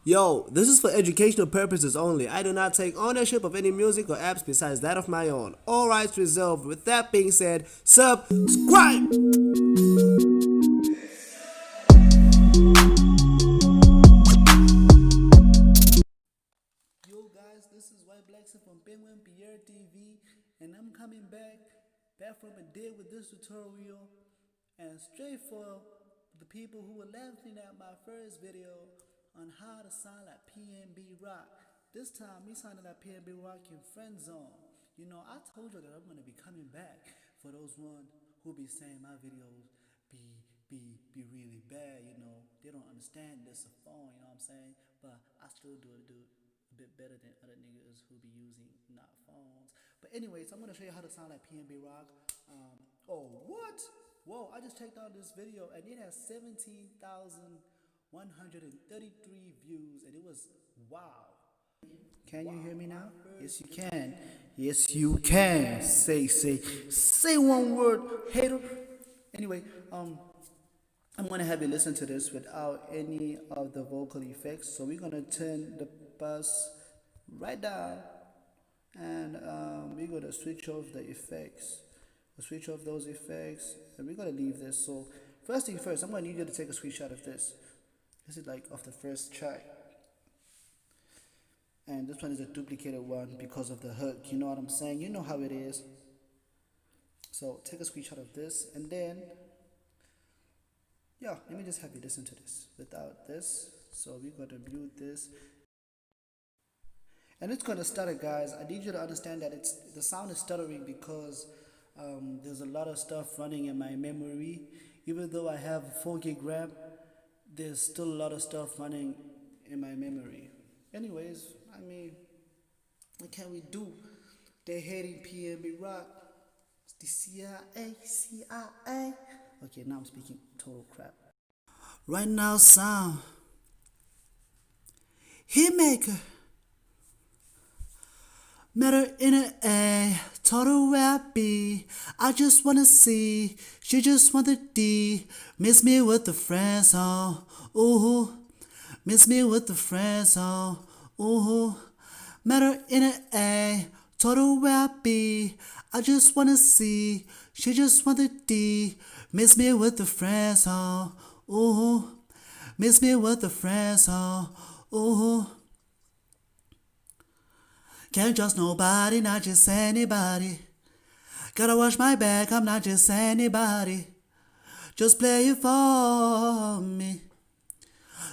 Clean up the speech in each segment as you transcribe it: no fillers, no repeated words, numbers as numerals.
Yo, this is for educational purposes only. I do not take ownership of any music or apps besides that of my own. All rights reserved. With that being said, subscribe! Yo guys, this is White Blackson from PnB Rock TV, and I'm coming back from a day with this tutorial, and straight for the people who were laughing at my first video on how to sound like PnB Rock. This time, me sounding like PnB Rock in Friend Zone. You know, I told you that I'm gonna be coming back for those ones who be saying my videos be really bad. You know, they don't understand this a phone. You know what I'm saying? But I still do a bit better than other niggas who be using not phones. But anyways, I'm gonna show you how to sound like PnB Rock. Oh what? Whoa! I just checked out this video and it has 17,133 views, and it was wow. Can you hear me now? Yes, you can. Yes, you can. Say one word, hater. Anyway, I'm gonna have you listen to this without any of the vocal effects. So we're gonna turn the bass right down, and we're gonna switch off the effects. We'll switch off those effects, and we're gonna leave this. So first thing first, I'm gonna need you to take a screenshot of this. This is like of the first track, and this one is a duplicated one because of the hook. You know what I'm saying? You know how it is. So take a screenshot of this, and then yeah, let me just have you listen to this without this. So we're gonna mute this, and it's gonna stutter, guys. I need you to understand that the sound is stuttering because there's a lot of stuff running in my memory. Even though I have 4 gig RAM, there's still a lot of stuff running in my memory. Anyways, I mean, what can we do? They're hating PnB Rock. It's the CIA. Okay, now I'm speaking total crap. Right now, sound. Hitmaker. Matter in an A, total rap B. I just wanna see, she just want the D. Miss me with the friends, oh, ooh. Miss me with the friends, oh, ooh. Matter in an A, total rap B. I just wanna see, she just want the D. Miss me with the friends, oh, ooh. Miss me with the friends, oh, ooh. Can't trust nobody, not just anybody. Gotta watch my back, I'm not just anybody. Just play it for me.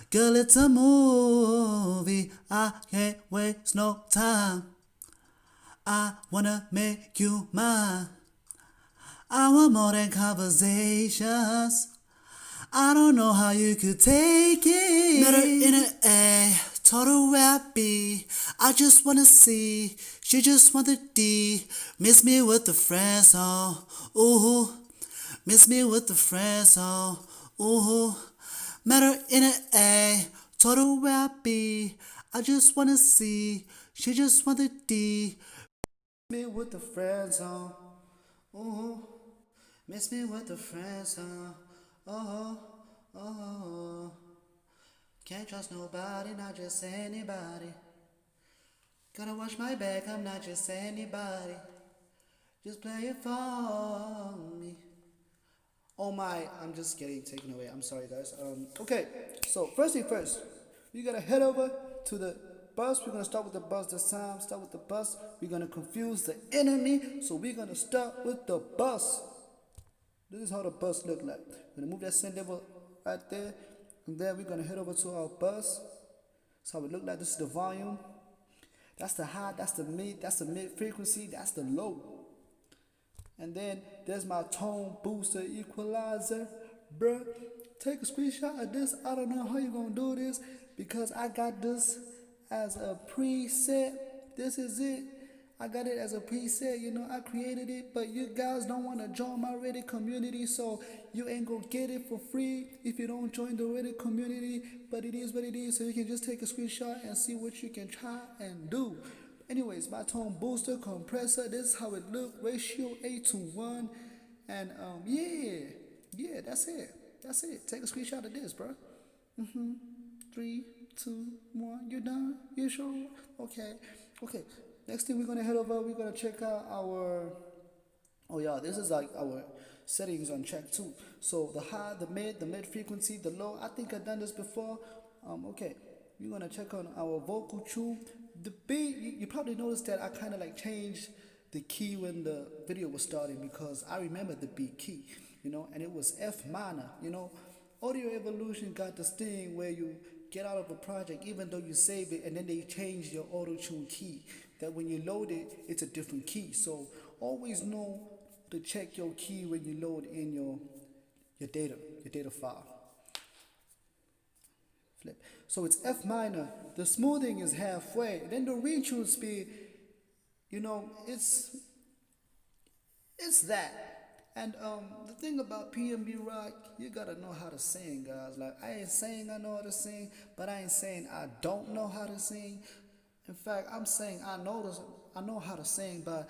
Girl, it's a movie, I can't waste no time. I wanna make you mine. I want more than conversations. I don't know how you could take it. Met her in an A, total rap B. I just wanna see, she just want the D. Miss me with the friends, oh, ooh. Miss me with the friends, oh, ooh. Met her in an A, total rap B. I just wanna see, she just want the D. Miss me with the friends, oh, ooh. Miss me with the friends, oh, oh. Can't trust nobody, not just anybody. Gotta watch my back, I'm not just anybody. Just play it for me. Oh my, I'm just getting taken away. I'm sorry, guys. Okay, so first thing first, you gotta head over to the bus. We're gonna start with the bus this time. Start with the bus. We're gonna confuse the enemy, so we're gonna start with the bus. This is how the bus look like. We're gonna move that send level right there, and then we're gonna head over to our bus. That's how it look like. This is the volume. That's the high, that's the mid frequency, that's the low. And then there's my tone booster equalizer. Bruh, take a screenshot of this. I don't know how you're gonna do this because I got this as a preset. This is it. I got it as a preset, you know, I created it, but you guys don't want to join my Reddit community, so you ain't gonna get it for free if you don't join the Reddit community, but it is what it is, so you can just take a screenshot and see what you can try and do. Anyways, my tone booster, compressor, this is how it look, ratio 8:1, and yeah, that's it. Take a screenshot of this, bro. 3, 2, 1. You done? You sure? Okay. Okay. Next thing we're gonna head over. We're gonna check out our. Oh yeah, this is like our settings on track 2. So the high, the mid frequency, the low. I think I've done this before. Okay. We're gonna check on our vocal tune. The beat. You probably noticed that I kind of like changed the key when the video was starting because I remember the beat key, and it was F minor. Audio Evolution got this thing where you get out of a project even though you save it and then they change your auto tune key. That when you load it, it's a different key. So always know to check your key when you load in your data file. Flip. So it's F minor. The smoothing is halfway. Then the retune speed, it's that. And the thing about PnB Rock, you gotta know how to sing, guys. Like, I ain't saying I know how to sing, but I ain't saying I don't know how to sing. In fact, I'm saying I know how to sing, but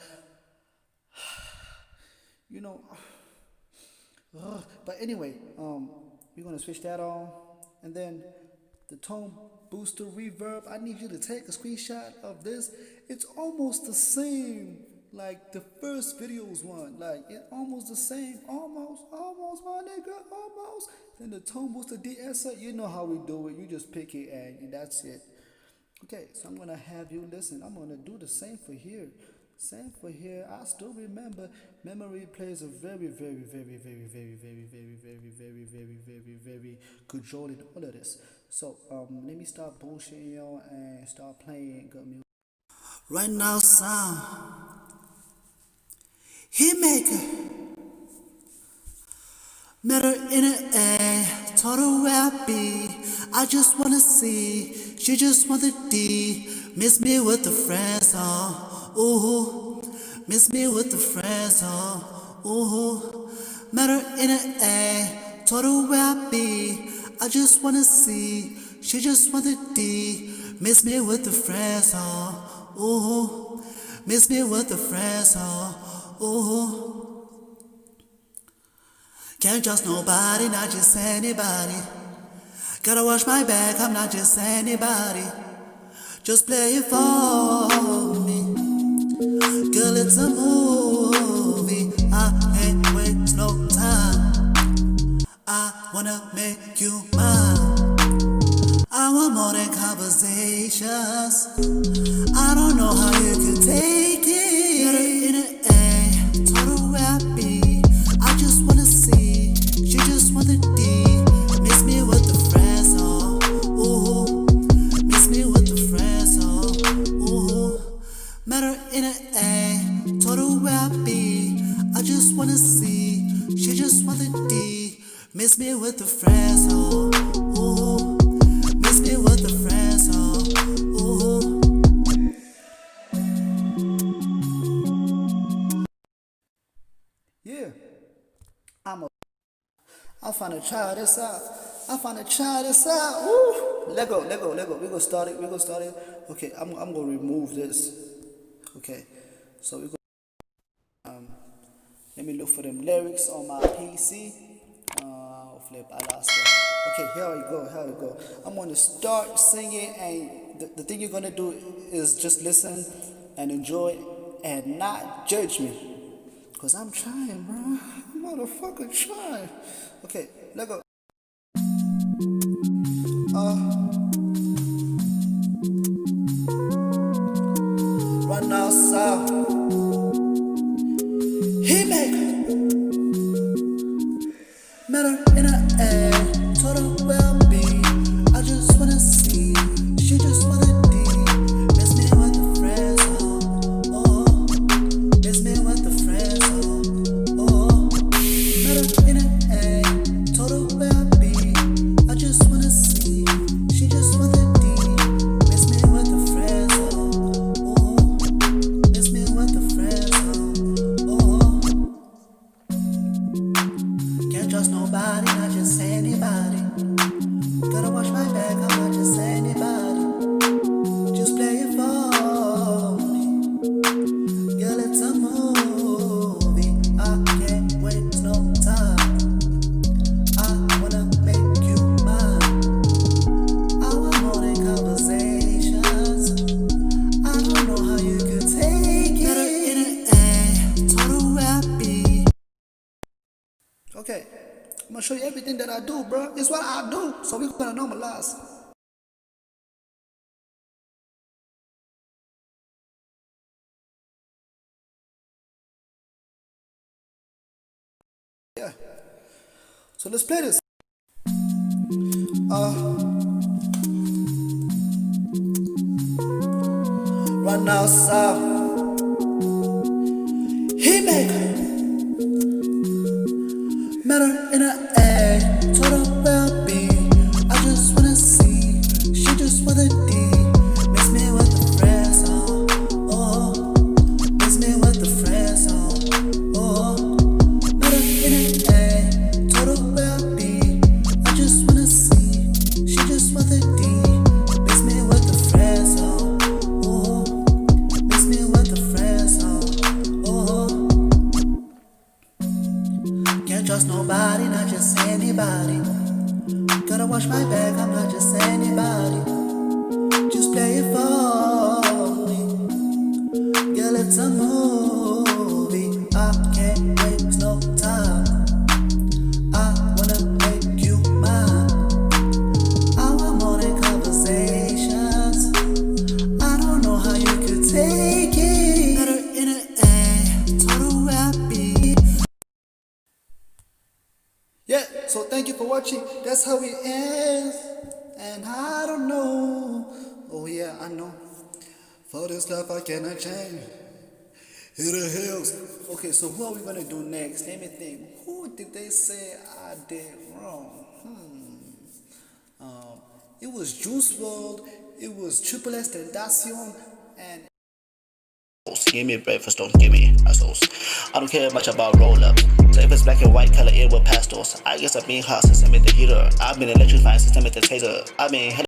but anyway, we're gonna switch that on, and then the tone booster reverb. I need you to take a screenshot of this. It's almost the same like the first videos one. Like, it's almost the same. Almost, my nigga, almost. Then the tone booster de-esser, you know how we do it. You just pick it and that's it. Okay, so I'm gonna have you listen. I'm gonna do the same for here. Same for here. I still remember memory plays a very, very, very, very, very, very, very, very, very, very, very, very good role in all of this. So let me start bullshitting y'all and start playing good music. Right now, sound. He maker. Met her in an A, told her where I be. I just wanna see, she just want the D. Miss me with the friends, ooh. Miss me with the friends, ooh. Met her in an A, told her where I be. I just wanna see, she just want the D. Miss me with the friends, ooh. Miss me with the friends, ooh. Can't trust nobody, not just anybody. Gotta watch my back, I'm not just anybody. Just play it for me. Girl, it's a movie. I ain't waste no time. I wanna make you mine. I want more than conversations. I don't know how you can take it. Met her in an A, told her where I be. I just wanna see, she just want the D. Miss me with the friends, ooh. Miss me with the friends, ooh. Met her in an A, told her where I be. I just wanna see, she just want the D. Miss me with the friends, ooh. Miss me with the friends, ooh. Yeah, I'm finna try this out. Woo! Let go. We gonna start it. Okay, I'm gonna remove this. Okay, so we go. Let me look for them lyrics on my PC. Flip, I lost them. Okay, here we go. I'm gonna start singing, and the thing you're gonna do is just listen and enjoy and not judge me. Cause I'm trying, bro. I'm motherfucking trying. Okay, let go. Run outside. He make. Met her in an A, told her where I be. I just wanna see, she just wanna D. Miss me with the friends, oh. Miss me with the friends, oh. Met her in an A, told her where I be. I just wanna see, she just wanna D. Miss me with the friends, oh. Miss me with the it's what I do, so we're gonna normalize. Yeah. So let's play this. Run now, south. He make matter in a A, total well-being. I just wanna see, she just wanna D. Mix me with the friends, oh. Mix me with the friends, oh. Matter in a A, total well-being. I just wanna see, she just wanna D. Mix me with the friends, oh. Mix me with the friends, oh. Can't trust nobody, not just anybody. Gotta watch my back, I'm not just anybody. Just play it for me. Girl, it's a movie. I can't waste no time. I wanna make you mine. I want more than conversations. I don't know how you could take it. Better in an A, total happy. Yeah, so thank you for watching. That's how it ends. And I don't know. Oh yeah, I know. For this life I cannot change. Hit the hills. Okay, so who are we gonna do next? Let me think. Who did they say I did wrong? It was Juice WRLD. It was Triple S Tentacion, and Give me breakfast, don't give me assholes. I don't care much about roll-ups. So if it's black and white, color it with pastels. I guess I'm being hot since I made the heater. I've been electrifying since I made the taser. I've been